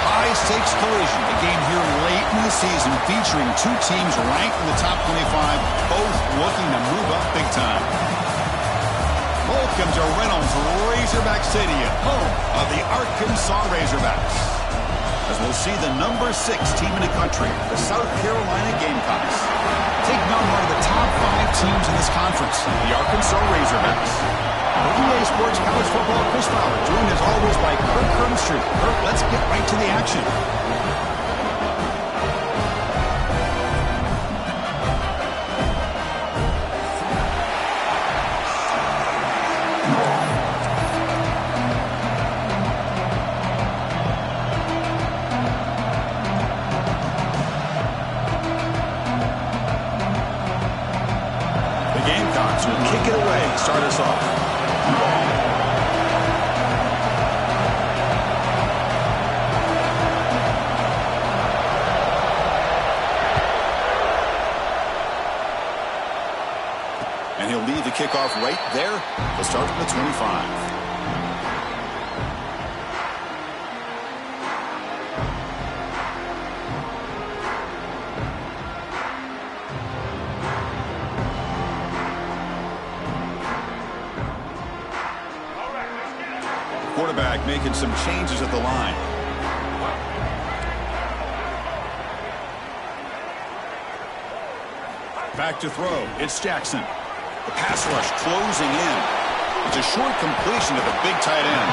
high-stakes collision. A game here late in the season featuring two teams ranked in the top 25, both looking to move up big time. Welcome to Reynolds Razorback Stadium, home of the Arkansas Razorbacks. As we'll see the number 6 team in the country, the South Carolina Gamecocks, taking on one of the top 5 teams in this conference, the Arkansas Razorbacks. For EA Sports College Football, Chris Fowler, joined as always by Kirk Herbstreit. Kirk, let's get right to the action. The Gamecocks will kick it away, start us off. And he'll lead the kickoff right there. He'll start from the 25. Quarterback making some changes at the line. Back to throw. It's Jackson. The pass rush closing in. It's a short completion to the big tight end.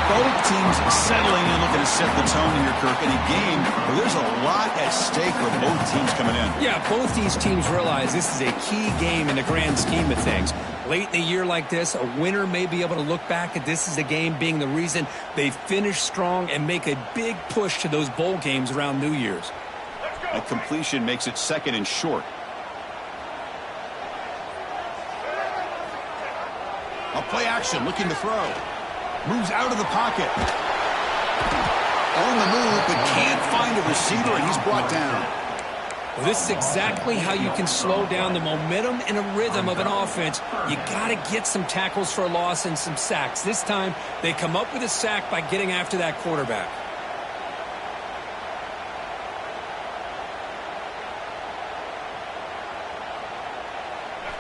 Both teams settling in, looking to set the tone here, Kirk, in a game where there's a lot at stake with both teams coming in. Yeah, both these teams realize this is a key game in the grand scheme of things. Late in a year like this, a winner may be able to look back at this as a game being the reason they finish strong and make a big push to those bowl games around New Year's. A completion makes it second and short. A play action, looking to throw. Moves out of the pocket. On the move, but can't find a receiver, and he's brought down. Well, this is exactly how you can slow down the momentum and a rhythm of an offense. You got to get some tackles for a loss and some sacks. This time, they come up with a sack by getting after that quarterback.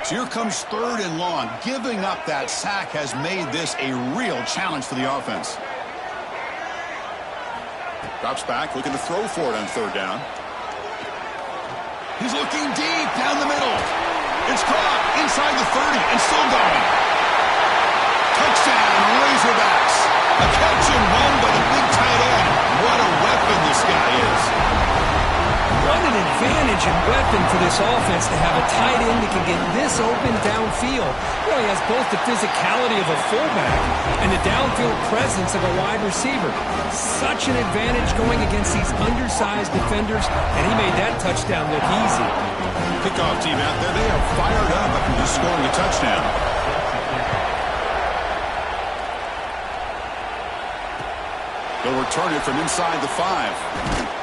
So here comes third and long. Giving up that sack has made this a real challenge for the offense. Drops back, looking to throw for it on third down. He's looking deep down the middle. It's caught inside the 30 and still going. Touchdown, Razorbacks. A catch and run by the big tight end. What a weapon this guy is. What an advantage and weapon for this offense to have a tight end that can get this open downfield. Really has both the physicality of a fullback and the downfield presence of a wide receiver. Such an advantage going against these undersized defenders, and he made that touchdown look easy. Kickoff team out there, they are fired up after just scoring a touchdown. They'll return it from inside the 5.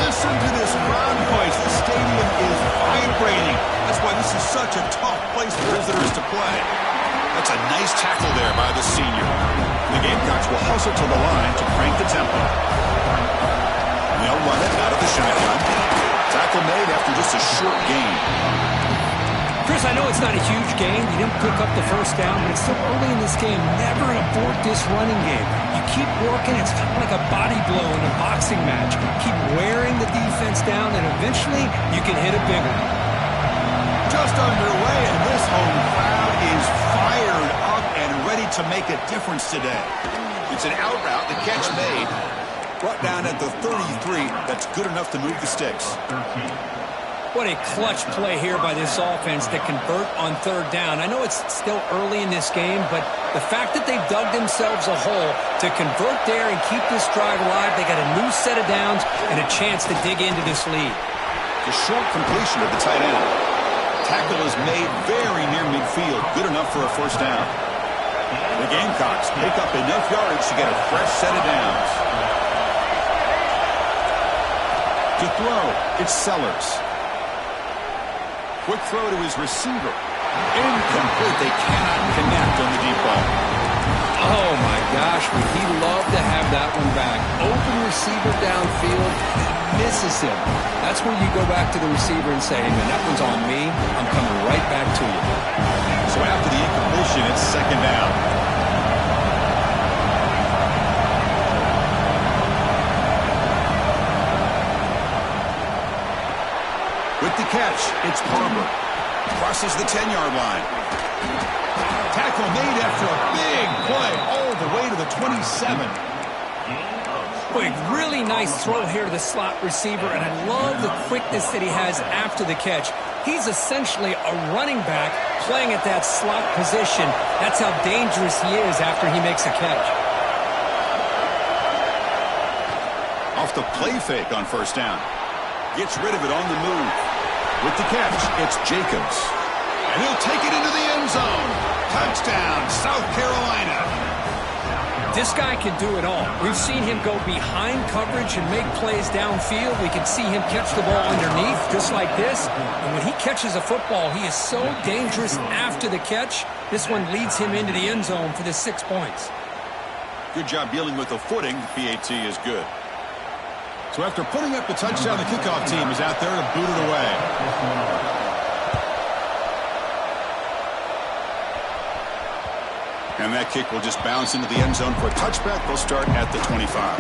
Listen to this crowd noise. The stadium is vibrating. That's why this is such a tough place for visitors to play. That's a nice tackle there by the senior. The Gamecocks will hustle to the line to crank the tempo. They'll run it out of the shotgun. Tackle made after just a short gain. Chris, I know it's not a huge gain. You didn't pick up the first down, but it's still early in this game. Never abort this running game. You keep working. It's kind of like a body blow in a boxing match. Keep wearing the defense down, and eventually you can hit a big one. Just underway, and this home crowd is fired up and ready to make a difference today. It's an out route. The catch made. Brought down at the 33. That's good enough to move the sticks. What a clutch play here by this offense to convert on third down. I know it's still early in this game, but the fact that they've dug themselves a hole to convert there and keep this drive alive, they got a new set of downs and a chance to dig into this lead. The short completion of the tight end. Tackle is made very near midfield. Good enough for a first down. The Gamecocks pick up enough yardage to get a fresh set of downs. To throw, it's Sellers. Quick throw to his receiver. Incomplete. They cannot connect on the deep ball. Oh, my gosh, would he love to have that one back. Open receiver downfield, misses him. That's where you go back to the receiver and say, hey, man, that one's on me. I'm coming right back to you. So after the incompletion, it's second down. With the catch, it's Barber. Crosses the 10-yard line. Tackle made after a big play all the way to the 27. Big, really nice throw here to the slot receiver, and I love the quickness that he has after the catch. He's essentially a running back playing at that slot position. That's how dangerous he is after he makes a catch. Off the play fake on first down. Gets rid of it on the move. With the catch, it's Jacobs. And he'll take it into the end zone. Touchdown, South Carolina. This guy can do it all. We've seen him go behind coverage and make plays downfield. We can see him catch the ball underneath, just like this. And when he catches a football, he is so dangerous after the catch. This one leads him into the end zone for the 6 points. Good job dealing with the footing. PAT is good. So after putting up the touchdown, the kickoff team is out there to boot it away. And that kick will just bounce into the end zone for a touchback. They'll start at the 25.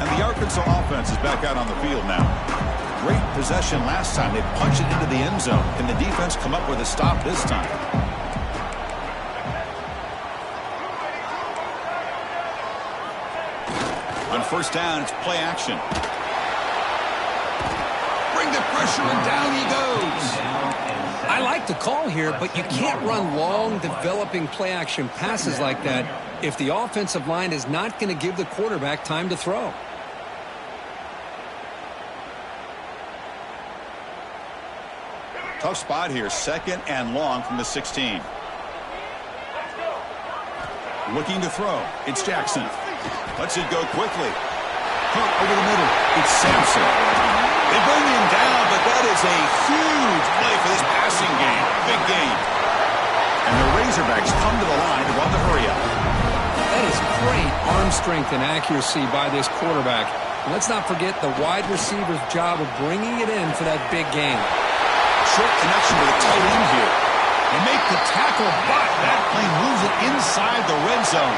And the Arkansas offense is back out on the field now. Great possession last time. They punched it into the end zone. Can the defense come up with a stop this time? On first down, it's play action. Bring the pressure, and down he goes. I like the call here, but you can't run long, developing play-action passes like that if the offensive line is not going to give the quarterback time to throw. Tough spot here, second and long from the 16. Looking to throw. It's Jackson. Lets it go quickly. Caught over the middle. It's Sampson. They bring him down, but that is a huge play for this passing game. Big game. And the Razorbacks come to the line to run the hurry up. That is great arm strength and accuracy by this quarterback. And let's not forget the wide receiver's job of bringing it in for that big game. Short connection to the tight end here. They make the tackle, but that plane moves it inside the red zone.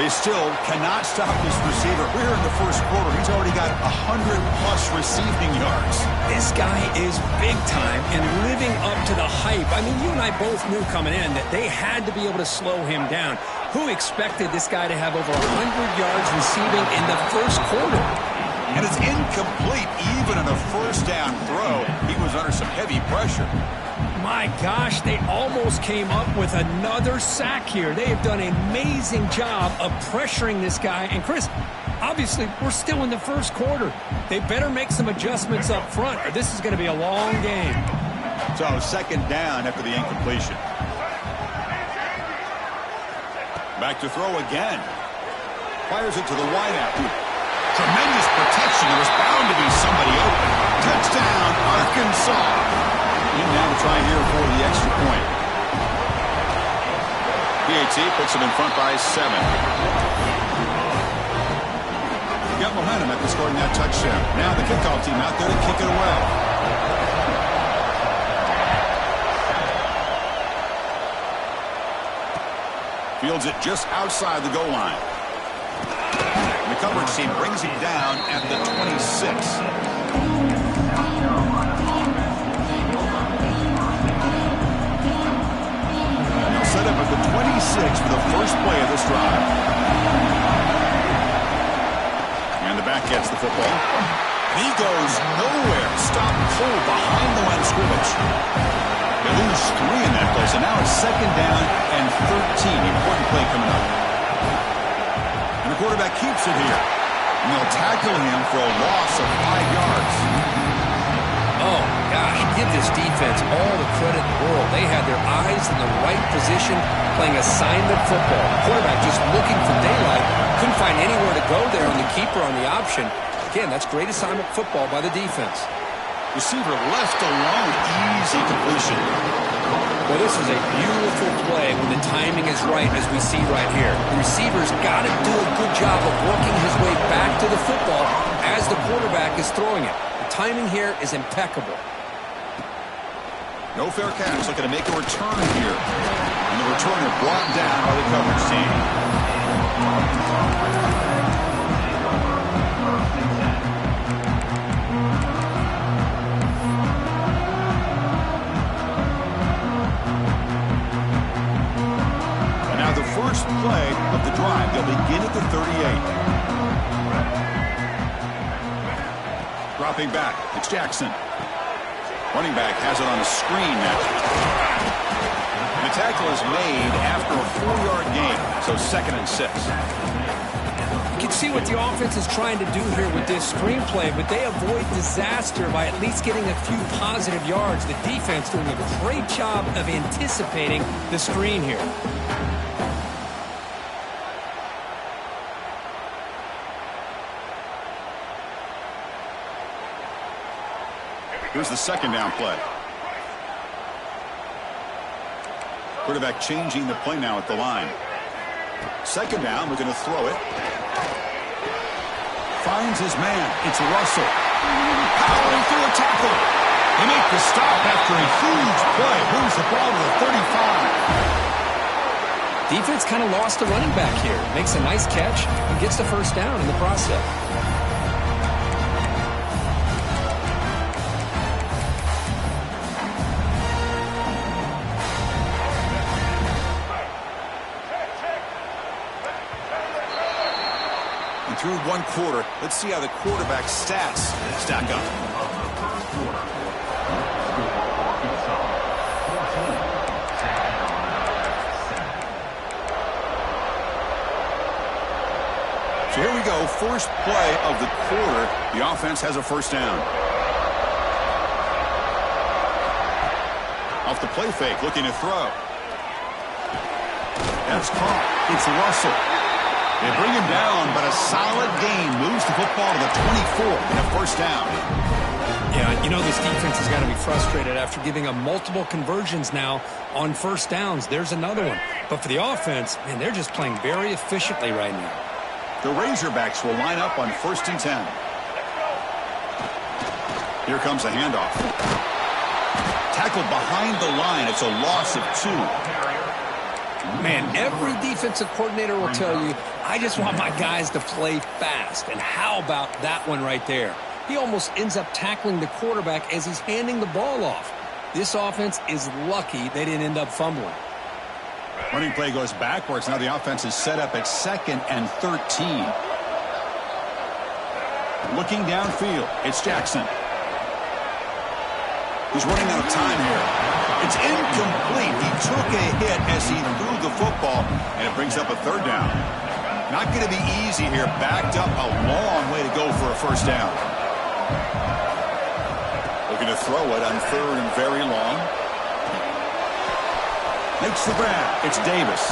They still cannot stop this receiver. We're in the first quarter. He's already got 100-plus receiving yards. This guy is big time and living up to the hype. I mean, you and I both knew coming in that they had to be able to slow him down. Who expected this guy to have over 100 yards receiving in the first quarter? And it's incomplete. Even in a first down throw, he was under some heavy pressure. My gosh, they almost came up with another sack here. They have done an amazing job of pressuring this guy. And Chris, obviously, we're still in the first quarter. They better make some adjustments up front, or this is going to be a long game. So second down after the incompletion. Back to throw again. Fires it to the wideout. Tremendous protection. There was bound to be somebody open. Touchdown, Arkansas. In now to try here for the extra point. PAT puts them in front by 7. Got momentum after scoring that touchdown. Now the kickoff team out there to kick it away. Fields it just outside the goal line. The coverage team brings him down at the 26. Set up at the 26 for the first play of this drive. And the back gets the football. And he goes nowhere. Stop cold behind the line of scrimmage. They lose 3 in that play, so now it's 2nd down and 13. Important play coming up. And the quarterback keeps it here. And they'll tackle him for a loss of 5 yards. Oh, gosh, give this defense all the credit in the world. They had their eyes in the right position, playing assignment football. The quarterback just looking for daylight. Couldn't find anywhere to go there on the keeper on the option. Again, that's great assignment football by the defense. Receiver left alone. Easy completion. Well, this is a beautiful play when the timing is right, as we see right here. The receiver's got to do a good job of working his way back to the football as the quarterback is throwing it. The timing here is impeccable. No fair catch. Looking to make a return here. And the returner brought down by the coverage team. First play of the drive. They'll begin at the 38. Dropping back. It's Jackson. Running back has it on a screen now. And the tackle is made after a 4-yard gain. So 2nd and 6. You can see what the offense is trying to do here with this screenplay, but they avoid disaster by at least getting a few positive yards. The defense doing a great job of anticipating the screen here. Here's the 2nd down play. Quarterback changing the play now at the line. 2nd down, we're going to throw it. Finds his man. It's Russell. Powering through a tackle. They make the stop after a huge play. Moves the ball to the 35. Defense kind of lost the running back here. Makes a nice catch and gets the 1st down in the process. Through 1 quarter, let's see how the quarterback's stats stack up. So here we go, first play of the quarter. The offense has a 1st down. Off the play fake, looking to throw. That's caught. It's Russell. They bring him down, but a solid gain moves the football to the 24 and a 1st down. Yeah, you know this defense has got to be frustrated after giving them multiple conversions now on 1st downs. There's another one. But for the offense, man, they're just playing very efficiently right now. The Razorbacks will line up on 1st and 10. Here comes a handoff. Tackled behind the line. It's a loss of 2. Man, every defensive coordinator will tell you, I just want my guys to play fast. And how about that one right there? He almost ends up tackling the quarterback as he's handing the ball off. This offense is lucky they didn't end up fumbling. Running play goes backwards. Now the offense is set up at 2nd and 13. Looking downfield, it's Jackson. He's running out of time here. It's incomplete. He took a hit as he threw the football, and it brings up a 3rd down. Not going to be easy here. Backed up a long way to go for a 1st down. Looking to throw it on 3rd and very long. Makes the grab. It's Davis.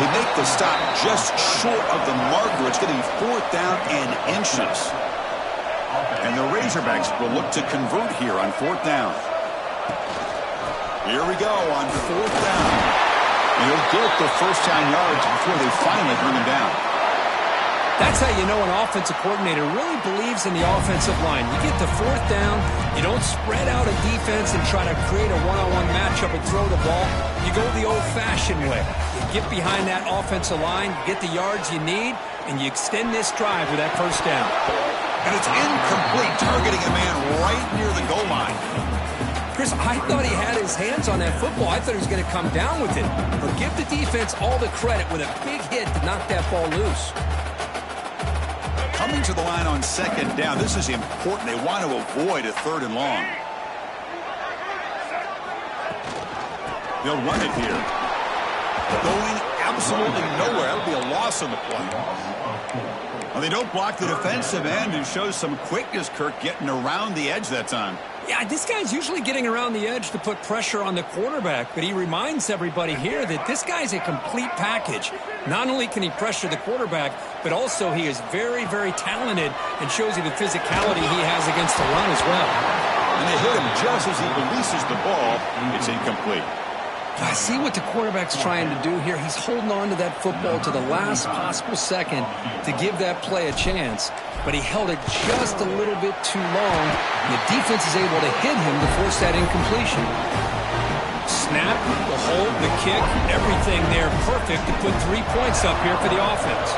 They make the stop just short of the marker. It's getting 4th down and inches. And the Razorbacks will look to convert here on 4th down. Here we go on 4th down. And he'll get the 1st down yards before they finally bring him down. That's how you know an offensive coordinator really believes in the offensive line. You get the 4th down, you don't spread out a defense and try to create a one-on-one matchup and throw the ball. You go the old-fashioned way. You get behind that offensive line, get the yards you need, and you extend this drive with that 1st down. And it's incomplete, targeting a man right near the goal line. Chris, I thought he had his hands on that football. I thought he was going to come down with it. But give the defense all the credit with a big hit to knock that ball loose. Coming to the line on 2nd down. This is important. They want to avoid a 3rd and long. They'll run it here. Going absolutely nowhere. That'll be a loss on the play. Well, they don't block the defensive end and shows some quickness, Kirk, getting around the edge that time. Yeah, this guy's usually getting around the edge to put pressure on the quarterback, but he reminds everybody here that this guy's a complete package. Not only can he pressure the quarterback, but also he is very, very talented and shows you the physicality he has against the run as well. And they hit him just as he releases the ball. It's incomplete. I see what the quarterback's trying to do here. He's holding on to that football to the last possible second to give that play a chance, but he held it just a little bit too long. The defense is able to hit him to force that incompletion. Snap, the hold, the kick, everything there perfect to put 3 points up here for the offense.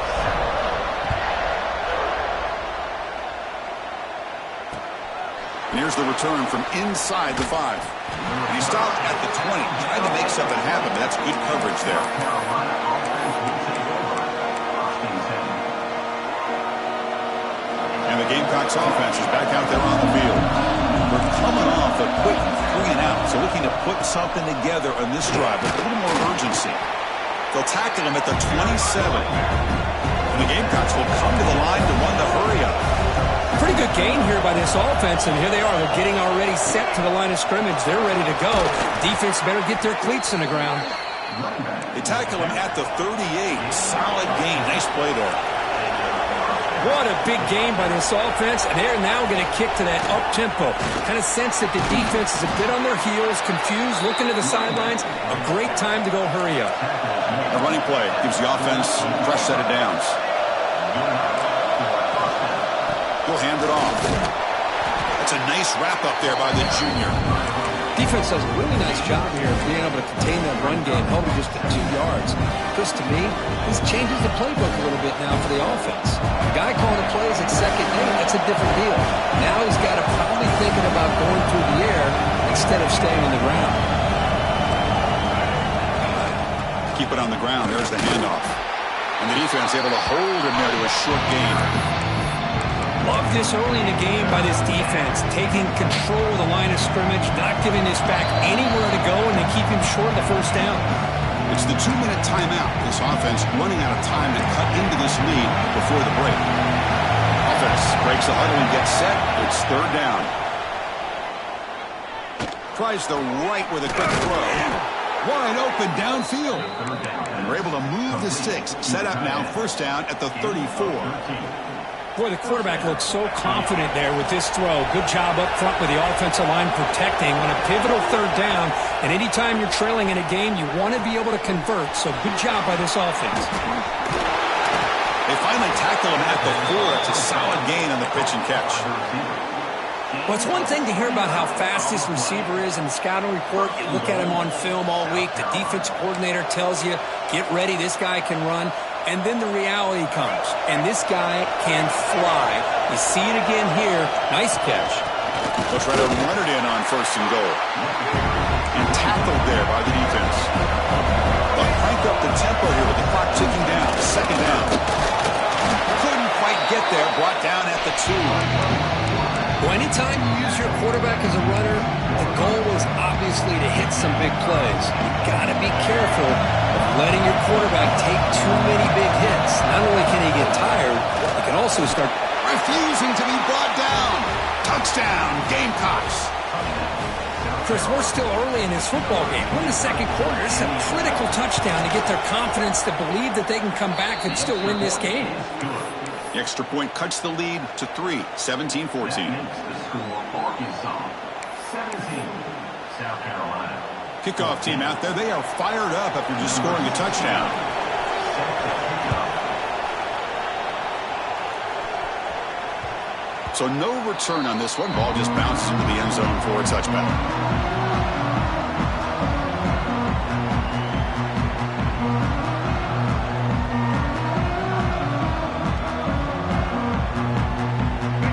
And here's the return from inside the 5. And he stopped at the 20, trying to make something happen, but that's good coverage there. And the Gamecocks offense is back out there on the field. We're coming off a quick 3 and out, so looking to put something together on this drive with a little more urgency. They'll tackle him at the 27. And the Gamecocks will come to the line to run the hurry-up. Pretty good gain here by this offense, and here they are. They're getting already set to the line of scrimmage. They're ready to go. Defense better get their cleats in the ground. They tackle him at the 38. Solid gain. Nice play there. What a big game by this offense, and they're now going to kick to that up-tempo. Kind of sense that the defense is a bit on their heels, confused, looking to the sidelines. A great time to go hurry up. A running play gives the offense a fresh set of downs. He'll hand it off. That's a nice wrap-up there by the junior. Defense does a really nice job here of being able to contain that run game, held just at 2 yards. Chris, to me, this changes the playbook a little bit now for the offense. The guy calling the plays at second and 8, that's a different deal. Now he's got to probably thinking about going through the air instead of staying on the ground. Keep it on the ground. There's the handoff. And the defense able to hold him there to a short gain. Love this early in the game by this defense, taking control of the line of scrimmage, not giving this back anywhere to go, and they keep him short of the first down. It's the 2-minute timeout. This offense running out of time to cut into this lead before the break. Offense breaks the huddle and gets set. It's third down. Tries the right with a quick throw. Wide open downfield. And we're able to move the sticks. Set up now, first down at the 34. Boy, the quarterback looks so confident there with this throw. Good job up front with the offensive line protecting on a pivotal third down. And anytime you're trailing in a game, you want to be able to convert. So good job by this offense. They finally tackle him at the 4. It's a solid gain on the pitch and catch. Well, it's one thing to hear about how fast this receiver is in the scouting report. You look at him on film all week. The defensive coordinator tells you, get ready, this guy can run. And then the reality comes, and this guy can fly. You see it again here. Nice catch. They'll try to run it in on first and goal. And tackled there by the defense. They'll crank up the tempo here with the clock ticking down. Second down. Couldn't quite get there. Brought down at the 2. Well, anytime you use your quarterback as a runner, the goal is obviously to hit some big plays. You've got to be careful of letting your quarterback take too many big hits. Not only can he get tired, he can also start refusing to be brought down. Touchdown, Gamecocks. Chris, we're still early in this football game. We're in the second quarter. This is a critical touchdown to get their confidence to believe that they can come back and still win this game. The extra point cuts the lead to 3, 17-14. Kickoff team out there. They are fired up after just scoring a touchdown. So no return on this one. Ball just bounces into the end zone for a touchback.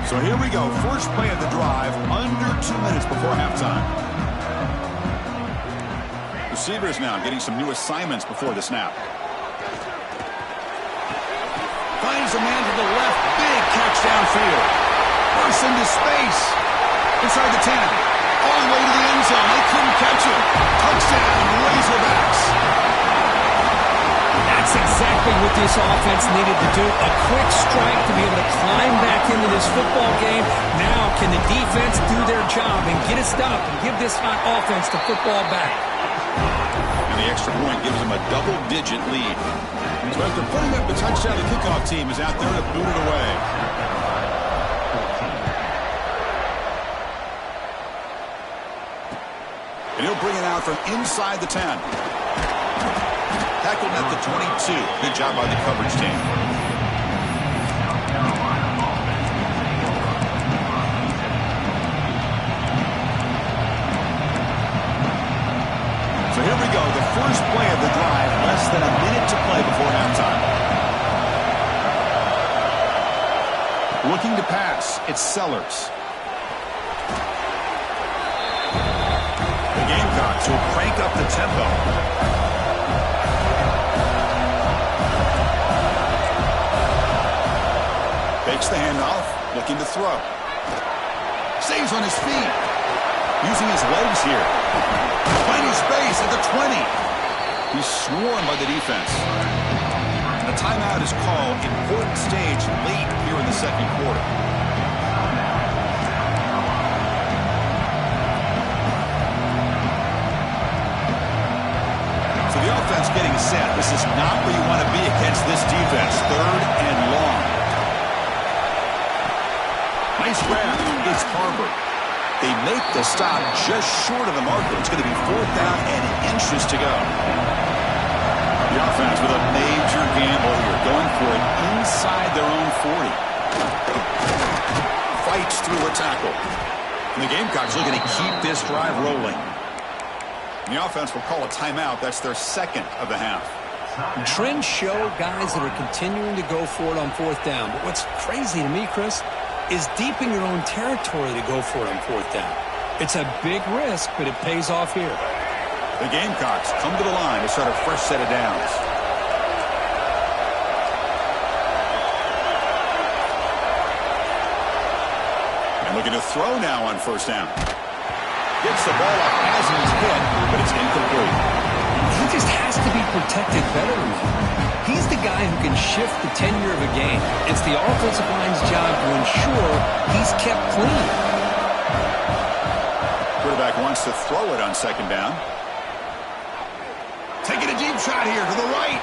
So here we go. First play of the drive, under 2 minutes before halftime. Receivers now getting some new assignments before the snap. Finds a man to the left. Big catch downfield. Bursts into space. Inside the 10. All the way to the end zone. They couldn't catch him. Touchdown. Razor exactly what this offense needed to do. A quick strike to be able to climb back into this football game. Now, can the defense do their job and get a stop and give this hot offense the football back? And the extra point gives them a double-digit lead. So after putting up the touchdown, the kickoff team is out there to boot it away. And he'll bring it out from inside the 10. Tackled at the 22. Good job by the coverage team. So here we go. The first play of the drive. Less than a minute to play before halftime. Looking to pass. It's Sellers. The Gamecocks will crank up the tempo. Takes the handoff, looking to throw. Stays on his feet. Using his legs here. Finding space at the 20. He's swarmed by the defense. The timeout is called. Important stage late here in the second quarter. So the offense getting set. This is not where you want to be against this defense. Third and long. Nice grab. It's Harbor. They make the stop just short of the marker. It's going to be 4th down and inches to go. The offense with a major gamble here, going for it inside their own 40. Fights through a tackle. And the Gamecocks looking to keep this drive rolling. And the offense will call a timeout. That's their second of the half. Trends show guys that are continuing to go for it on 4th down. But what's crazy to me, Chris, is deep in your own territory to go for it on 4th down. It's a big risk, but it pays off here. The Gamecocks come to the line to start a fresh set of downs. And looking to throw now on 1st down. Gets the ball up as he's hit, but it's incomplete. He just has to be protected better than that. He's the guy who can shift the tenure of a game. It's the offensive line's job to ensure he's kept clean. Quarterback wants to throw it on 2nd down. Taking a deep shot here to the right.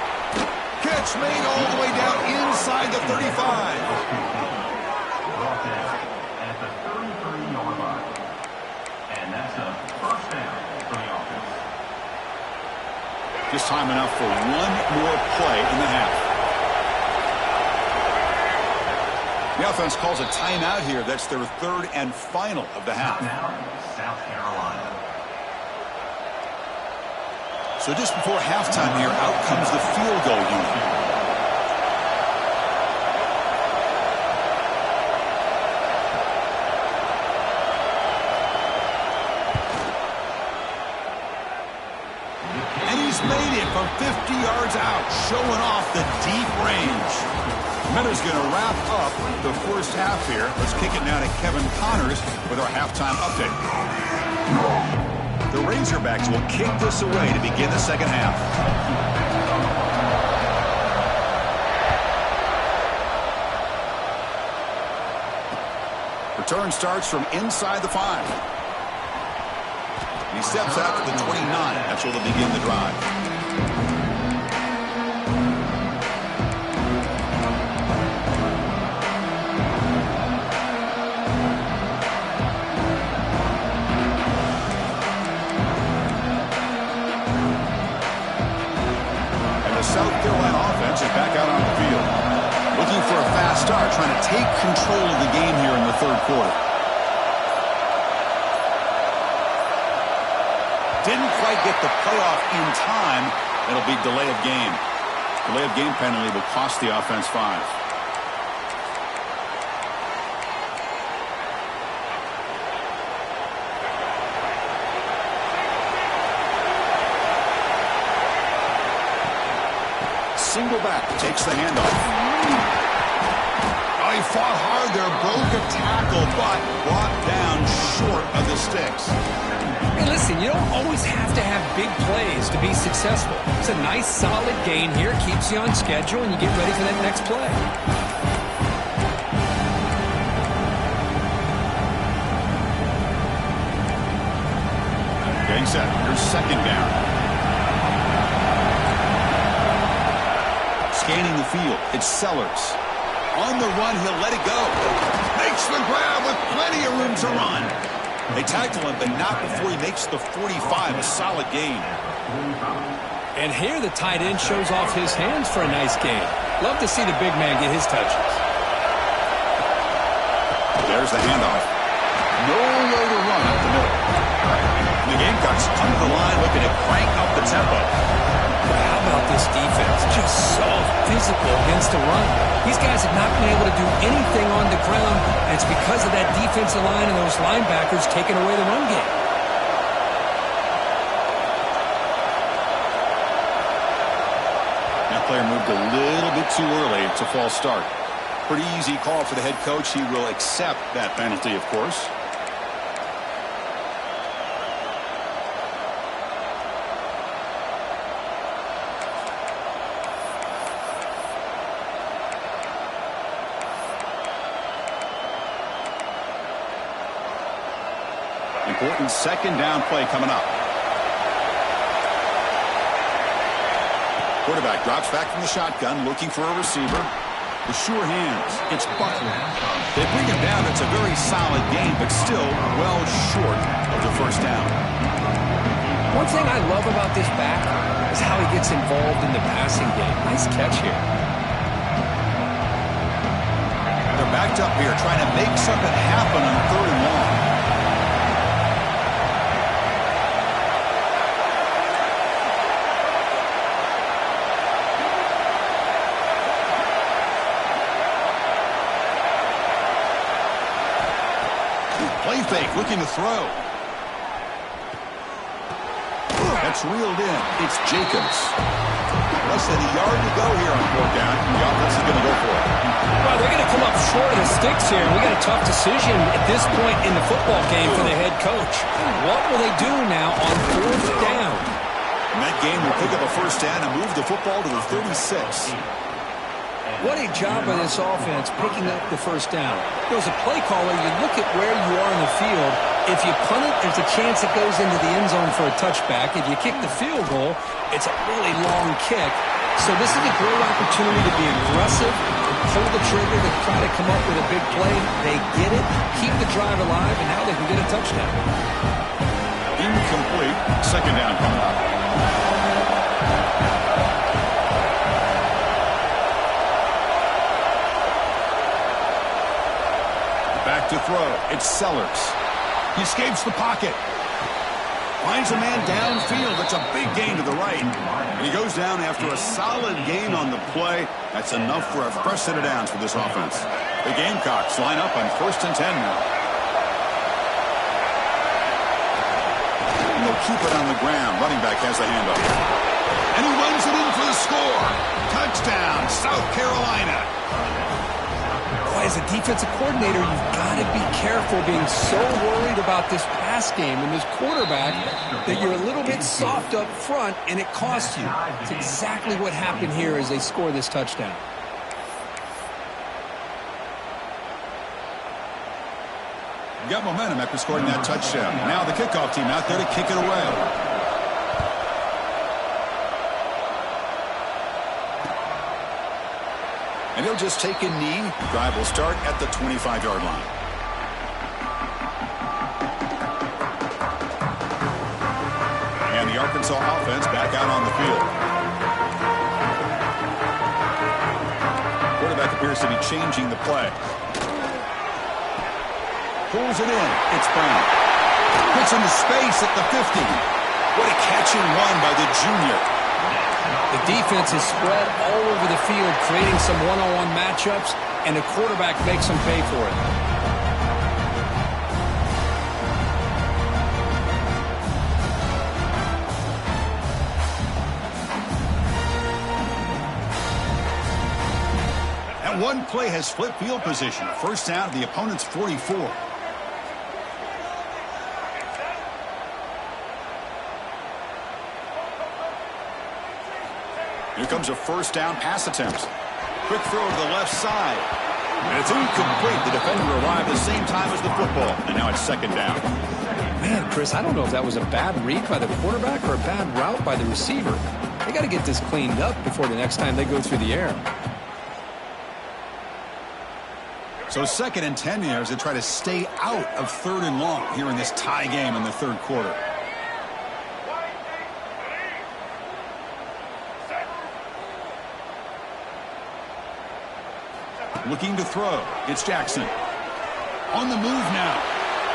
Catch made all the way down inside the 35. At the 33-yard line. And that's a 1st down for the offense. Just time enough for one more play in the half. The offense calls a timeout here. That's their 3rd and final of the half. Now, South Carolina. So just before halftime here, out comes the field goal unit. And he's made it from 50 yards out, showing off the deep range. Meta's going to wrap up the first half here. Let's kick it now to Kevin Connors with our halftime update. The Razorbacks will kick this away to begin the second half. Return starts from inside the 5. He steps out to the 29. That's where they'll begin the drive. South Carolina offense is back out on the field. Looking for a fast start, trying to take control of the game here in the 3rd quarter. Didn't quite get the playoff in time. It'll be delay of game. Delay of game penalty will cost the offense 5. Single back, takes the handoff. Oh, he fought hard there, broke a tackle, but brought down short of the sticks. Hey, listen, you don't always have to have big plays to be successful. It's a nice, solid gain here. Keeps you on schedule, and you get ready for that next play. Getting set. Here's second down. Scanning the field. It's Sellers. On the run, he'll let it go. Makes the grab with plenty of room to run. They tackle him, but not before he makes the 45. A solid gain. And here the tight end shows off his hands for a nice gain. Love to see the big man get his touches. There's the handoff. Nowhere to run up the middle. The Gamecocks come to the line looking to crank up the tempo. How about this defense? Just so physical against the run. These guys have not been able to do anything on the ground, and it's because of that defensive line and those linebackers taking away the run game. That player moved a little bit too early. It's a false start. Pretty easy call for the head coach. He will accept that penalty, of course. Important second down play coming up. Quarterback drops back from the shotgun, looking for a receiver. The sure hands. It's Butler. They bring him down. It's a very solid game, but still well short of the first down. One thing I love about this back is how he gets involved in the passing game. Nice catch here. They're backed up here, trying to make something happen on 3rd and long. Play fake, looking to throw. That's reeled in. It's Jacobs. Less than a yard to go here on 4th down. The offense is going to go for it. Well, they're going to come up short of the sticks here. We got a tough decision at this point in the football game for the head coach. What will they do now on 4th down? And that game will pick up a first down and move the football to the 36. What a job by this offense picking up the first down. As a play caller, you look at where you are in the field. If you punt it, there's a chance it goes into the end zone for a touchback. If you kick the field goal, it's a really long kick. So this is a great opportunity to be aggressive, pull the trigger, to try to come up with a big play. They get it, keep the drive alive, and now they can get a touchdown. Incomplete. Second down coming up. Back to throw. It's Sellers. He escapes the pocket. Finds a man downfield. That's a big gain to the right. And he goes down after a solid gain on the play. That's enough for a fresh set of downs for this offense. The Gamecocks line up on 1st and 10 now. And they'll keep it on the ground. Running back has the handoff. And he runs it in for the score. Touchdown, South Carolina. As a defensive coordinator, you've got to be careful being so worried about this pass game and this quarterback that you're a little bit soft up front, and it costs you. It's exactly what happened here as they score this touchdown. Got momentum after scoring that touchdown. Now the kickoff team out there to kick it away. And he'll just take a knee. The drive will start at the 25-yard line. And the Arkansas offense back out on the field. Quarterback appears to be changing the play. Pulls it in. It's Brown. Puts into space at the 50. What a catch and run by the junior. The defense is spread all over the field, creating some one-on-one matchups, and the quarterback makes them pay for it. That one play has flipped field position. First down at the opponent's 44. Here comes a first down pass attempt. Quick throw to the left side. And it's incomplete. The defender arrived the same time as the football. And now it's second down. Man, Chris, I don't know if that was a bad read by the quarterback or a bad route by the receiver. They got to get this cleaned up before the next time they go through the air. So 2nd and 10 here as they try to stay out of 3rd and long here in this tie game in the 3rd quarter. Looking to throw. It's Jackson. On the move now.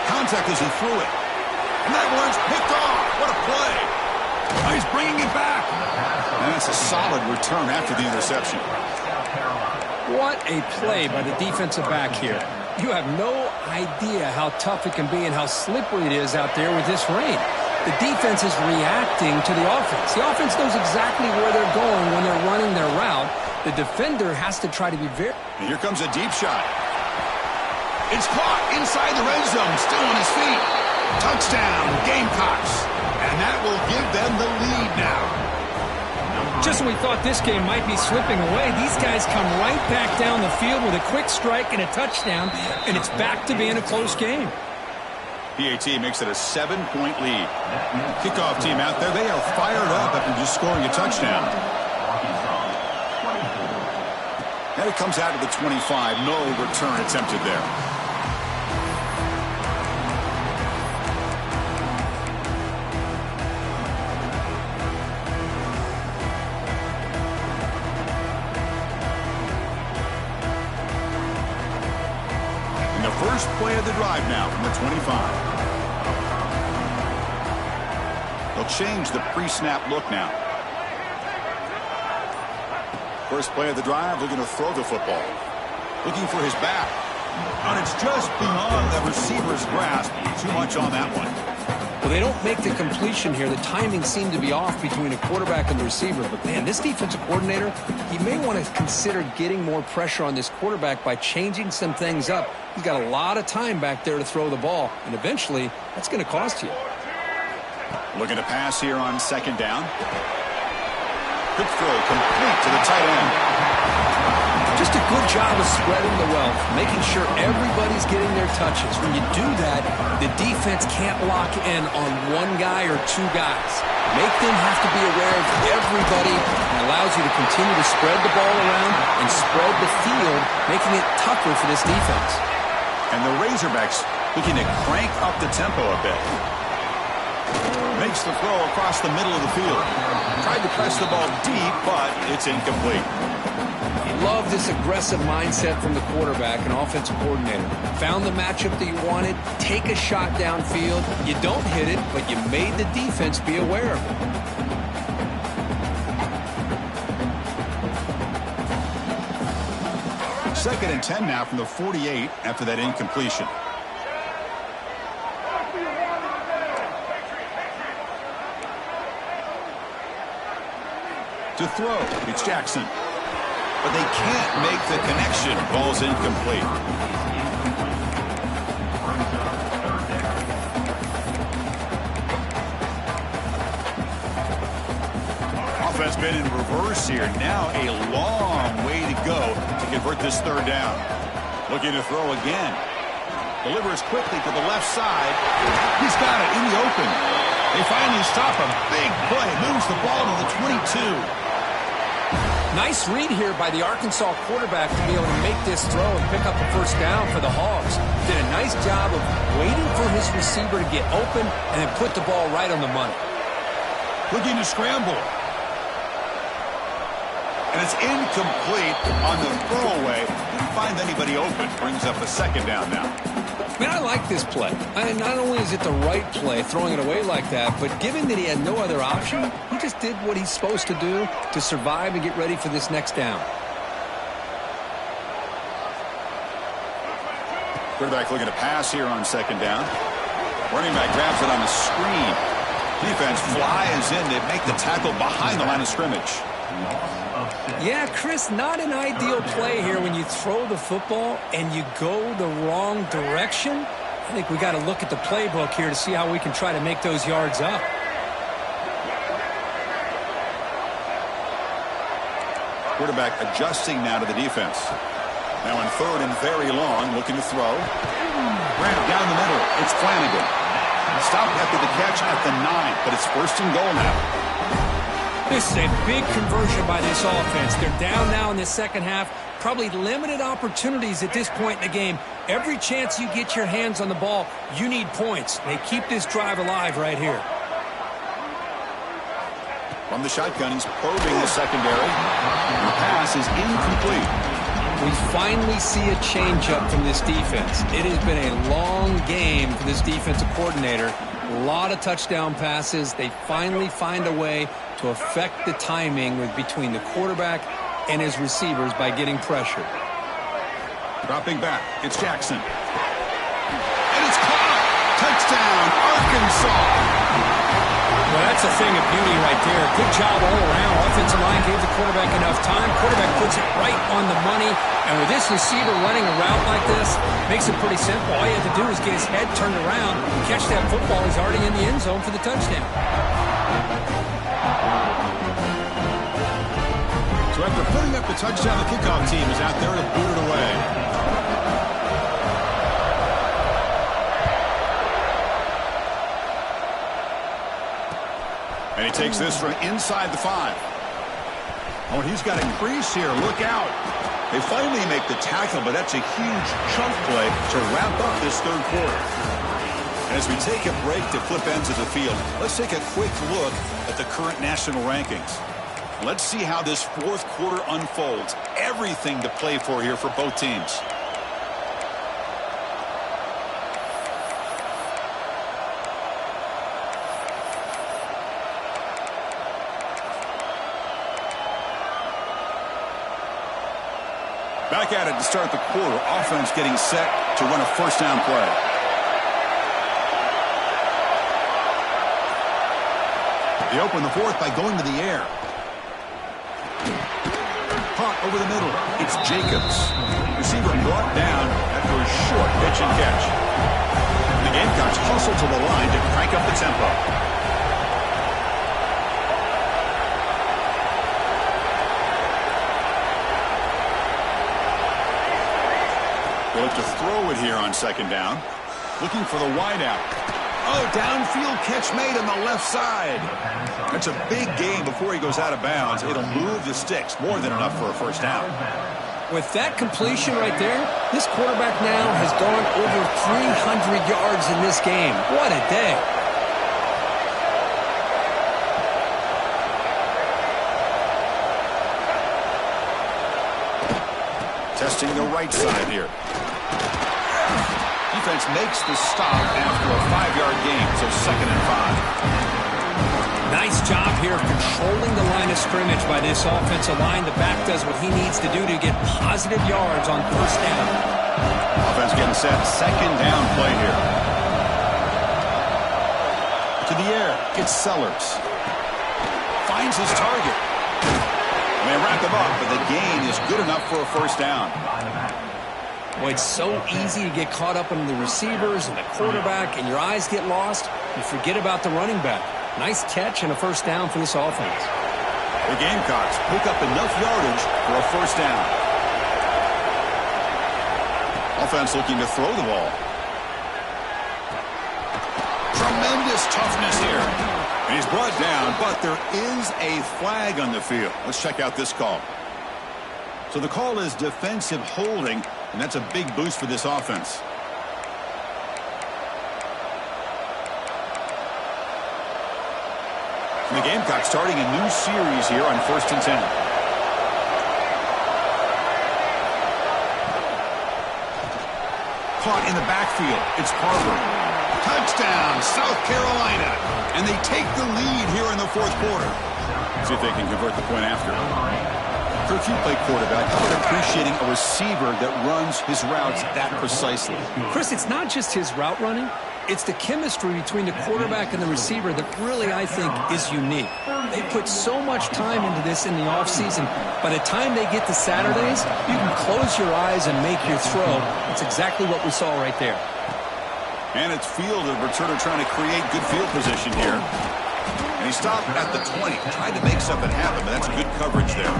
Contact as he threw it. And that one's picked off. What a play. Oh, he's bringing it back. And that's a solid return after the interception. What a play by the defensive back here. You have no idea how tough it can be and how slippery it is out there with this rain. The defense is reacting to the offense. The offense knows exactly where they're going when they're running their route. The defender has to try to be very... And here comes a deep shot. It's caught inside the red zone, still on his feet. Touchdown, Gamecocks. And that will give them the lead now. Just when we thought this game might be slipping away, these guys come right back down the field with a quick strike and a touchdown, and it's back to being a close game. PAT makes it a 7-point lead. Kickoff team out there, they are fired up after just scoring a touchdown. And it comes out to the 25. No return attempted there. And the first play of the drive now from the 25. They'll change the pre-snap look now. First play of the drive, they're going to throw the football. Looking for his back. And it's just beyond the receiver's grasp. Too much on that one. Well, they don't make the completion here. The timing seemed to be off between a quarterback and the receiver. But, man, this defensive coordinator, he may want to consider getting more pressure on this quarterback by changing some things up. He's got a lot of time back there to throw the ball. And eventually, that's going to cost you. Looking to pass here on 2nd down. Quick throw complete to the tight end. Just a good job of spreading the wealth, making sure everybody's getting their touches. When you do that, the defense can't lock in on one guy or two guys. Make them have to be aware of everybody and allows you to continue to spread the ball around and spread the field, making it tougher for this defense. And the Razorbacks looking to crank up the tempo a bit. Makes the throw across the middle of the field. Tried to press the ball deep, but it's incomplete. Love this aggressive mindset from the quarterback and offensive coordinator. Found the matchup that you wanted, take a shot downfield. You don't hit it, but you made the defense be aware of it. 2nd and 10 now from the 48 after that incompletion. To throw, it's Jackson. But they can't make the connection. Ball's incomplete. Offense been in reverse here. Now a long way to go to convert this 3rd down. Looking to throw again. Delivers quickly to the left side. He's got it in the open. They finally stop a big play. Moves the ball to the 22. Nice read here by the Arkansas quarterback to be able to make this throw and pick up a first down for the Hogs. Did a nice job of waiting for his receiver to get open and then put the ball right on the money. Looking to scramble. And it's incomplete on the throwaway. Didn't find anybody open. Brings up a 2nd down now. Man, I like this play. And not only is it the right play, throwing it away like that, but given that he had no other option, he just did what he's supposed to do to survive and get ready for this next down. Quarterback looking to pass here on 2nd down. Running back grabs it on the screen. Defense flies in. They make the tackle behind the line of scrimmage. Yeah, Chris, not an ideal play here when you throw the football and you go the wrong direction. I think we got to look at the playbook here to see how we can try to make those yards up. Quarterback adjusting now to the defense. Now on 3rd and very long, looking to throw. Grab down the middle. It's Flanagan. Stopped after the catch at the 9, but it's 1st and goal now. This is a big conversion by this offense. They're down now in the second half. Probably limited opportunities at this point in the game. Every chance you get your hands on the ball, you need points. They keep this drive alive right here. From the shotgun, he's probing the secondary. The pass is incomplete. We finally see a changeup from this defense. It has been a long game for this defensive coordinator. A lot of touchdown passes. They finally find a way to affect the timing between the quarterback and his receivers by getting pressure. Dropping back, it's Jackson. And it's caught! Touchdown, Arkansas! Well, that's a thing of beauty right there. Good job all around. Offensive line gave the quarterback enough time. Quarterback puts it right on the money. And with this receiver running a route like this, makes it pretty simple. All you have to do is get his head turned around, catch that football. He's already in the end zone for the touchdown. So after putting up the touchdown, the kickoff team is out there to boot it away. And he takes this from inside the 5. Oh, and he's got a crease here. Look out. They finally make the tackle, but that's a huge chunk play to wrap up this 3rd quarter. And as we take a break to flip ends of the field, let's take a quick look at the current national rankings. Let's see how this 4th quarter unfolds. Everything to play for here for both teams. Back at it to start the quarter. Offense getting set to run a 1st down play. They open the 4th by going to the air. Caught over the middle. It's Jacobs. Receiver brought down after a short pitch and catch. The Gamecocks hustle to the line to crank up the tempo. They look to throw it here on 2nd down. Looking for the wideout. Oh, downfield catch made on the left side. That's a big gain before he goes out of bounds. It'll move the sticks. More than enough for a 1st down. With that completion right there, this quarterback now has gone over 300 yards in this game. What a day. Testing the right side here. Defense makes the stop after a 5-yard gain, so 2nd and 5. Nice job here of controlling the line of scrimmage by this offensive line. The back does what he needs to do to get positive yards on 1st down. Offense getting set. 2nd down play here. To the air. It's Sellers. Finds his target. And they wrap him up, but the gain is good enough for a 1st down. Boy, it's so easy to get caught up in the receivers and the quarterback, and your eyes get lost. You forget about the running back. Nice catch and a 1st down for this offense. The Gamecocks pick up enough yardage for a 1st down. Offense looking to throw the ball. Tremendous toughness here. And he's brought down, but there is a flag on the field. Let's check out this call. So the call is defensive holding, and that's a big boost for this offense. And the Gamecocks starting a new series here on 1st and 10. Caught in the backfield. It's Harvard. Touchdown, South Carolina. And they take the lead here in the 4th quarter. See if they can convert the point after. Kirk, you play quarterback. How about appreciating a receiver that runs his routes that precisely? Chris, it's not just his route running. It's the chemistry between the quarterback and the receiver that really, I think, is unique. They put so much time into this in the offseason. By the time they get to Saturdays, you can close your eyes and make your throw. That's exactly what we saw right there. And it's field, the returner trying to create good field position here. And he stopped at the 20. Tried to make something happen, but that's good coverage there.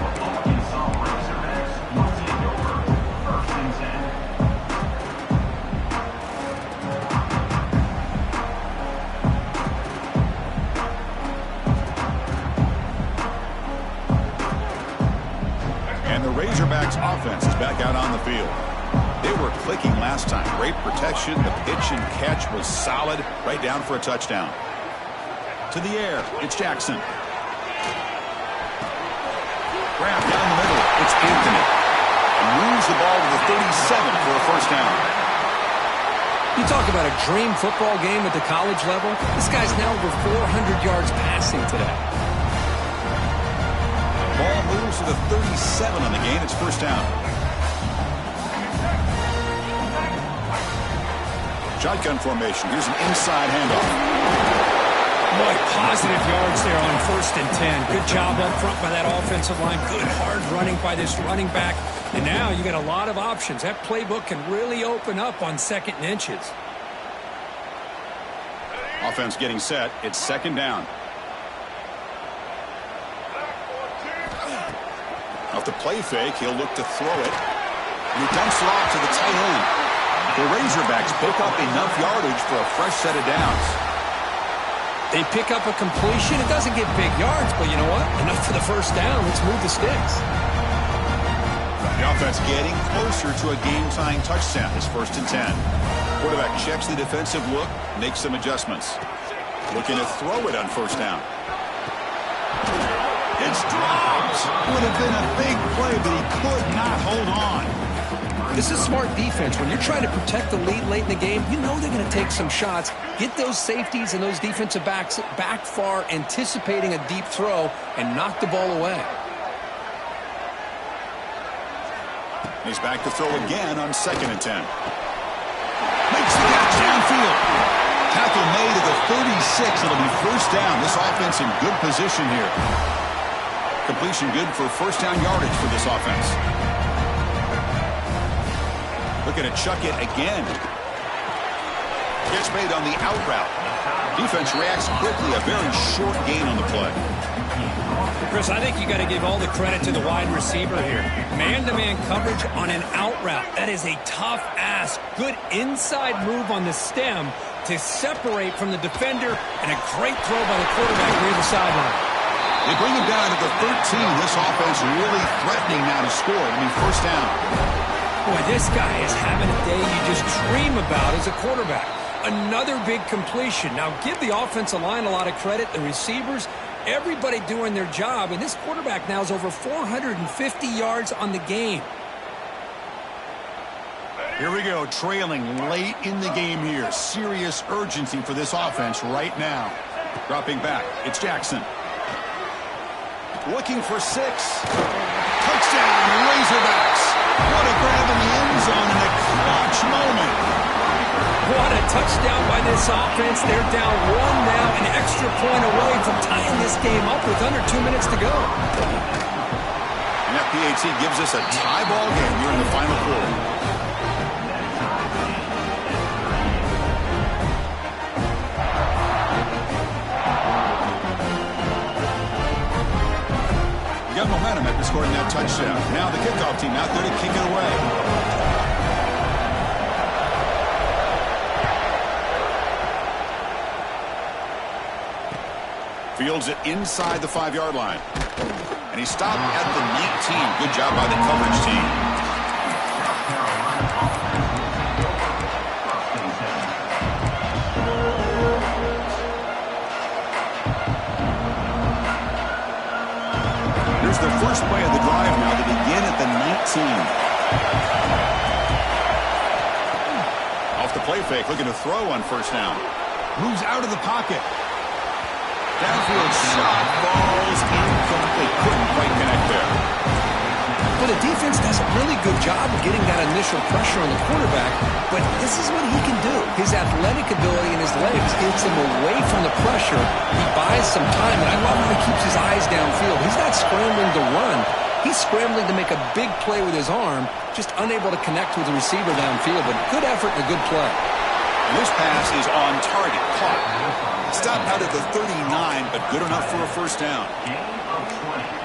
Jags offense is back out on the field. They were clicking last time. Great protection. The pitch and catch was solid. Right down for a touchdown. To the air. It's Jackson. Grab down the middle. It's Anthony. And moves the ball to the 37 for a first down. You talk about a dream football game at the college level. This guy's now over 400 yards passing today. Ball moves to the 37 on the game. It's first down. Shotgun formation. Here's an inside handoff. Boy, positive yards there on 1st and 10. Good job up front by that offensive line. Good hard running by this running back. And now you got a lot of options. That playbook can really open up on 2nd and inches. Offense getting set. It's 2nd down. Off the play fake, he'll look to throw it. And he dumps it off to the tight end. The Razorbacks pick up enough yardage for a fresh set of downs. They pick up a completion. It doesn't get big yards, but you know what? Enough for the first down. Let's move the sticks. The offense getting closer to a game-tying touchdown. It's 1st and 10. Quarterback checks the defensive look, makes some adjustments. Looking to throw it on 1st down. It's dropped. Would have been a big play, but he could not hold on. This is smart defense. When you're trying to protect the lead late in the game, you know they're going to take some shots. Get those safeties and those defensive backs back far, anticipating a deep throw, and knock the ball away. He's back to throw again on 2nd and 10. Makes the catch downfield. Tackle made at the 36. It'll be first down. This offense in good position here. Completion good for first down yardage for this offense. Looking to chuck it again. Catch made on the out route. Defense reacts quickly. A very short gain on the play. Chris, I think you got to give all the credit to the wide receiver here. Man-to-man coverage on an out route. That is a tough ask. Good inside move on the stem to separate from the defender, and a great throw by the quarterback near the sideline. They bring him down at the 13. This offense really threatening now to score. It'll be first down. Boy, this guy is having a day you just dream about as a quarterback. Another big completion. Now, give the offensive line a lot of credit, the receivers, everybody doing their job, and this quarterback now is over 450 yards on the game. Here we go, trailing late in the game here. Serious urgency for this offense right now. Dropping back, it's Jackson. Looking for 6. Touchdown, Razorbacks. What a grab in the end zone in a clutch moment. What a touchdown by this offense. They're down 1 now, an extra point away from tying this game up with under 2 minutes to go. And that PAT gives us a tie ball game here in the final quarter. Got momentum after scoring that touchdown. Now the kickoff team out there to kick it away. Fields it inside the 5-yard line. And he stopped at the 19. Good job by the coverage team. Here's the first play of the drive now to begin at the 19. Off the play fake, looking to throw on first down. Moves out of the pocket. Downfield shot, falls incomplete. Couldn't quite connect there. Well, the defense does a really good job of getting that initial pressure on the quarterback, but this is what he can do. His athletic ability and his legs gets him away from the pressure. He buys some time, and I love how he keeps his eyes downfield. He's not scrambling to run. He's scrambling to make a big play with his arm, just unable to connect with the receiver downfield, but good effort and a good play. And this pass is on target, caught. Stopped out at the 39, but good enough for a first down.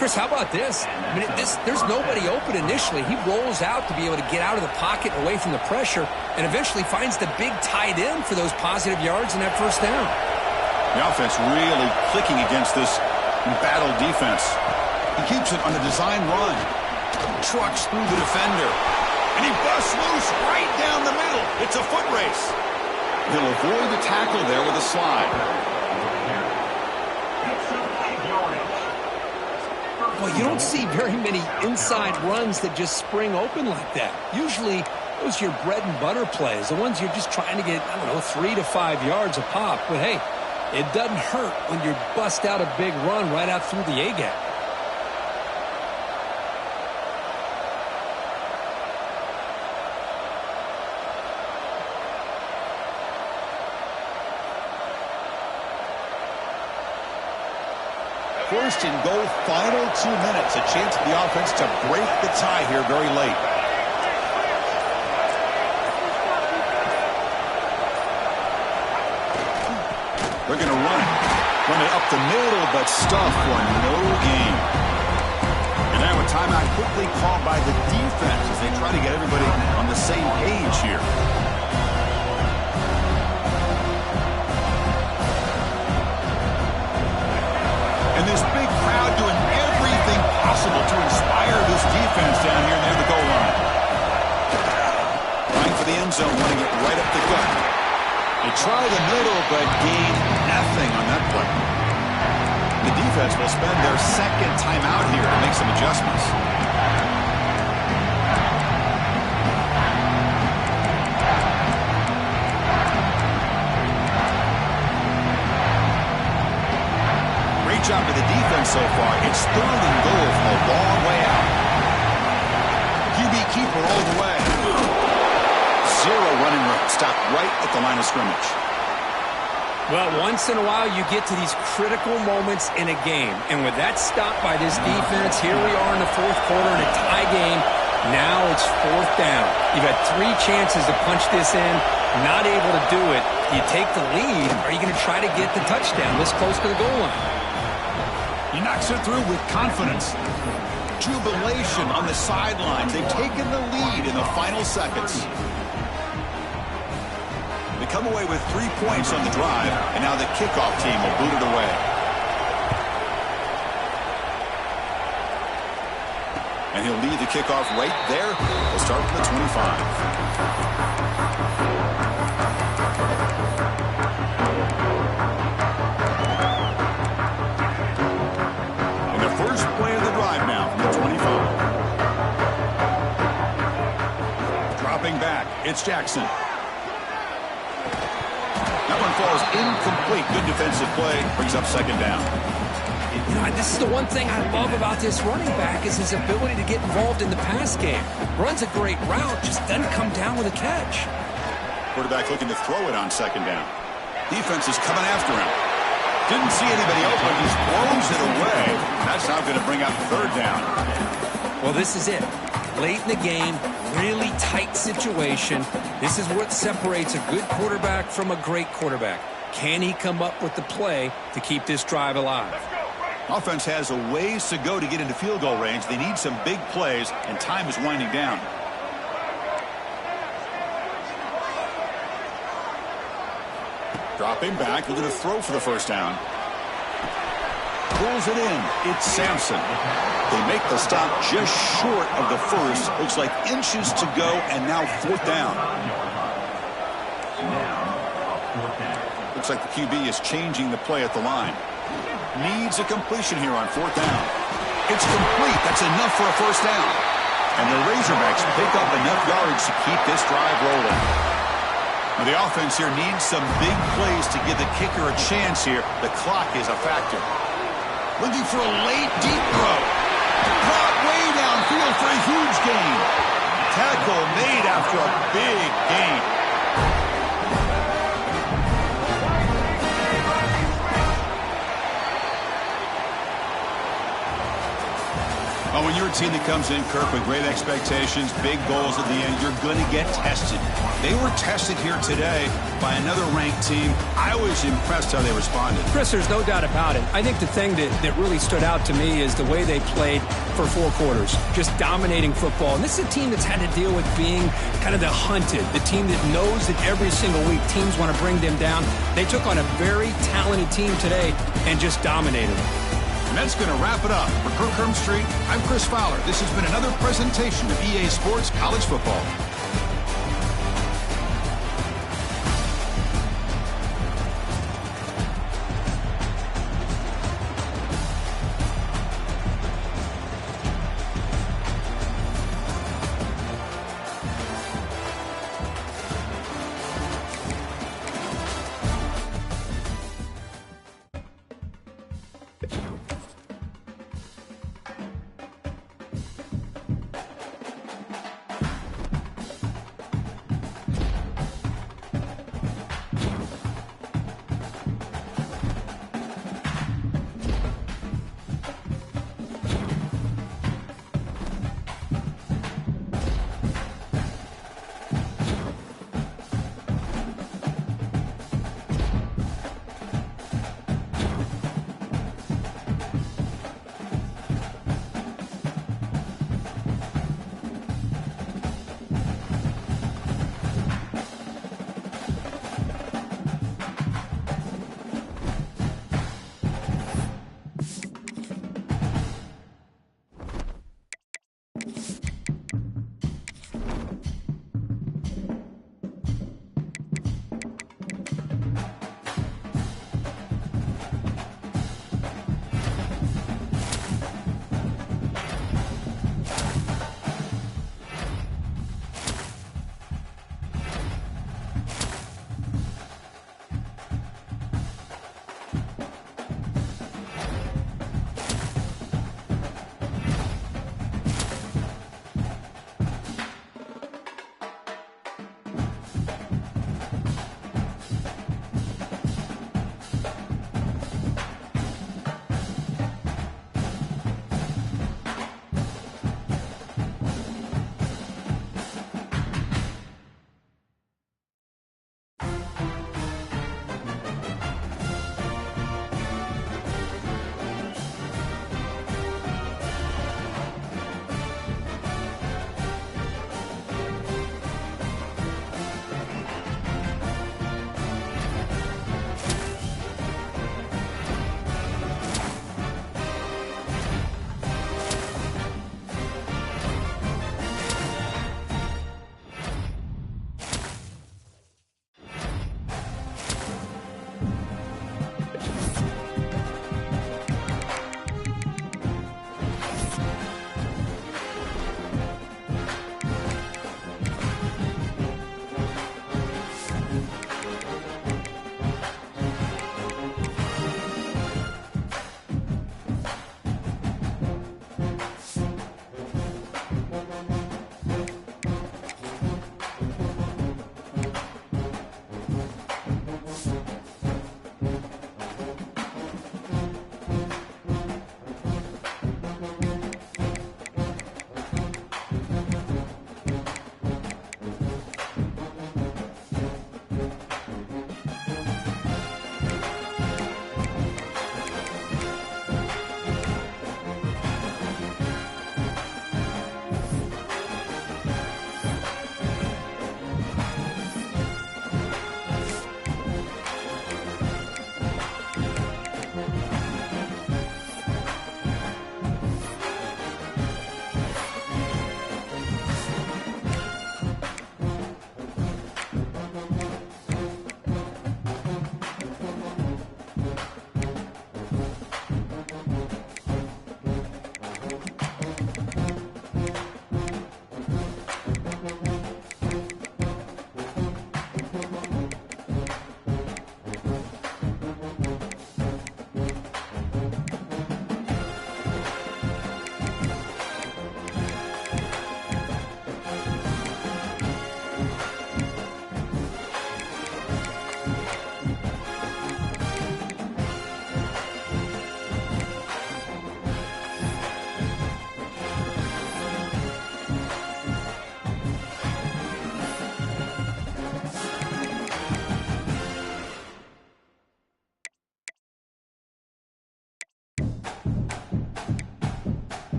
Chris, how about this? I mean, there's nobody open initially. He rolls out to be able to get out of the pocket away from the pressure and eventually finds the big tight end for those positive yards in that first down. The offense really clicking against this embattled defense. He keeps it on the design run. Trucks through the defender. And he busts loose right down the middle. It's a foot race. He'll avoid the tackle there with a slide. Well, you don't see very many inside runs that just spring open like that. Usually, those are your bread and butter plays, the ones you're just trying to get, 3 to 5 yards a pop. But, hey, it doesn't hurt when you bust out a big run right out through the A-gap. First and goal, final 2 minutes. A chance for the offense to break the tie here very late. They're going to run it. Run it up the middle, but stuff for no gain. And now a timeout quickly called by the defense as they try to get everybody on the same page here. And this big crowd doing everything possible to inspire this defense down here near the goal line. Trying for the end zone, running it right up the gut. They try the middle, but gain nothing on that play. The defense will spend their second timeout here to make some adjustments. Great job for the defense so far. It's 3rd and goal from a long way out. QB keeper all the way. Zero running room. Stopped right at the line of scrimmage. Well, once in a while you get to these critical moments in a game. And with that stop by this defense, here we are in the 4th quarter in a tie game. Now it's 4th down. You've had 3 chances to punch this in. Not able to do it. You take the lead. Are you going to try to get the touchdown this close to the goal line? He knocks it through with confidence. Jubilation on the sidelines. They've taken the lead in the final seconds. They come away with 3 points on the drive, and now the kickoff team will boot it away. And he'll lead the kickoff right there. We'll start from the 25. And the first play of the drive now from the 25. Dropping back, it's Jackson. That one falls incomplete. Good defensive play. Brings up 2nd down. This is the one thing I love about this running back is his ability to get involved in the pass game. Runs a great route, just doesn't come down with a catch. Quarterback looking to throw it on 2nd down. Defense is coming after him. Didn't see anybody open. Just blows it away. That's now going to bring up 3rd down. Well, this is it. Late in the game, really tight situation. This is what separates a good quarterback from a great quarterback. Can he come up with the play to keep this drive alive? Offense has a ways to go to get into field goal range. They need some big plays, and time is winding down. Dropping back, looking to throw for the 1st down. Pulls it in. It's Sampson. They make the stop just short of the 1st. Looks like inches to go, and now 4th down. Looks like the QB is changing the play at the line. Needs a completion here on 4th down. It's complete. That's enough for a 1st down. And the Razorbacks pick up enough yards to keep this drive rolling. Now the offense here needs some big plays to give the kicker a chance here. The clock is a factor. Looking for a late, deep throw. Caught way downfield for a huge gain. Tackle made after a big gain. Well, when you're a team that comes in, Kirk, with great expectations, big goals at the end, you're going to get tested. They were tested here today by another ranked team. I was impressed how they responded. Chris, there's no doubt about it. I think the thing that really stood out to me is the way they played for 4 quarters, just dominating football. And this is a team that's had to deal with being kind of the hunted, the team that knows that every single week teams want to bring them down. They took on a very talented team today and just dominated them. And that's going to wrap it up. For Kirk Street, I'm Chris Fowler. This has been another presentation of EA Sports College Football.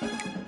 Reynolds.